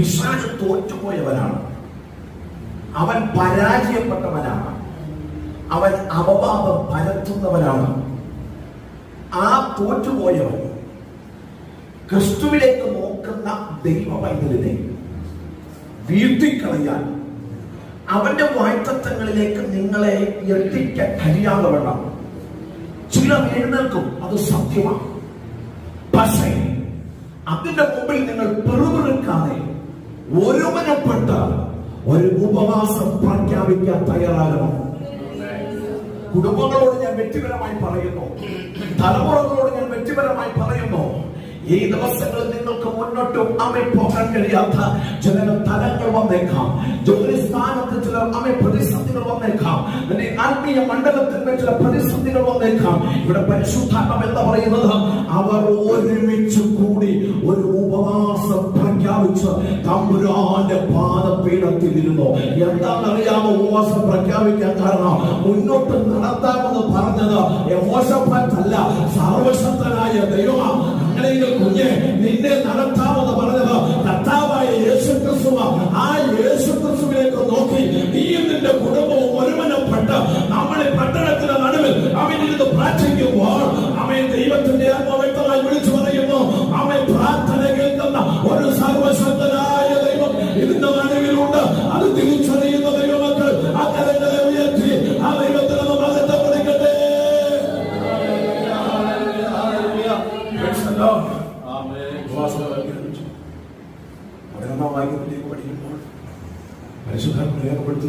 പിശാച് തോറ്റുപോയവനാണ്, അവൻ പരാജയപ്പെട്ടവനാണ്, അവൻ അപവാദം പരത്തുന്നവനാണ്. ആ തോറ്റുപോയവൻ ക്രിസ്തുവിലേക്ക് നോക്കുന്ന ദൈവ പൈതലിനെ വീഴ്ത്തിക്കളയാൻ, അവന്റെ വായ്ത്തത്വങ്ങളിലേക്ക് നിങ്ങളെ എത്തിക്കാൻ കഴിയാതെ വേണം. ചിലർ എഴുന്നേൽക്കും, അത് സത്യമാണ്. പക്ഷേ അതിന്റെ മുമ്പിൽ നിങ്ങൾ പെറുപെറുക്കാതെ ഒരുമനപ്പെട്ട ഒരു ഉപവാസം പ്രഖ്യാപിക്കാൻ തയ്യാറാകണം. കുടുംബങ്ങളോട് ഞാൻ വ്യക്തിപരമായി പറയുന്നു, തലമുറകളോട് ഞാൻ വ്യക്തിപരമായി പറയുന്നു, ഈ ദിവസങ്ങളിൽ നിങ്ങൾക്ക് മുന്നോട്ടും പോകാൻ കഴിയാത്ത ചില തലങ്ങൾ വന്നേക്കാം. ജോലി സ്ഥാനത്ത് ചിലർ പ്രതിസന്ധികൾ വന്നേക്കാം. ആത്മീയ മണ്ഡലത്തിൽ ചില പ്രതിസന്ധികൾ വന്നേക്കാം. ഇവിടെ പരിശുദ്ധാത്മ എന്താ പറയുന്നത്? അവർ ഒരുമിച്ച് കൂടി ഒരു ഉപവാസം പ്രഖ്യാപിച്ച് തമ്പുരാന്റെ പാദപീഠത്തിൽ ഇരുന്നു. എന്താണെന്നറിയാമോ ഉപവാസം പ്രഖ്യാപിക്കാൻ കാരണം? മുന്നോട്ട് നടത്താമെന്ന് പറഞ്ഞത് യഹോശാഫാത്തല്ല, സർവശക്തനായ ദൈവമാണ്. അങ്ങനെയെങ്കിൽ കുഞ്ഞെ, നിന്നെ നടത്താമെന്ന് പറഞ്ഞത് കർത്താവായ യേശുക്രിസ്തുവാണ്. ആ യേശുക്രിസ്തുവിലേക്ക് നോക്കി നീയും നിന്റെ കുടുംബവും ഒരുമനപ്പെട്ട് നമ്മളെ പട്ടണത്തിന്റെ നടുവിൽ അവനിരുന്ന് പ്രാർത്ഥിക്കുമ്പോൾ അവൻ ദൈവത്തിന്റെ ആത്മവ്യക്തമായി വിളിച്ചു പറയുന്നു. അവൻ പ്രാർത്ഥന കേൾക്കുന്ന ഒരു സർവശക്തനായ ദൈവം ഇതിന്റെ നടുവിലുണ്ട്. അത് തിരിച്ചറിയുന്ന ദൈവമക്കൾ ആ കരങ്ങളെ ഉയർത്തി ആ ദൈവത്തിന് മഹത്വം കൊടുക്കട്ടെ. പഠിക്കുമ്പോൾ പരിശുദ്ധാത്മ രേഖപ്പെടുത്തി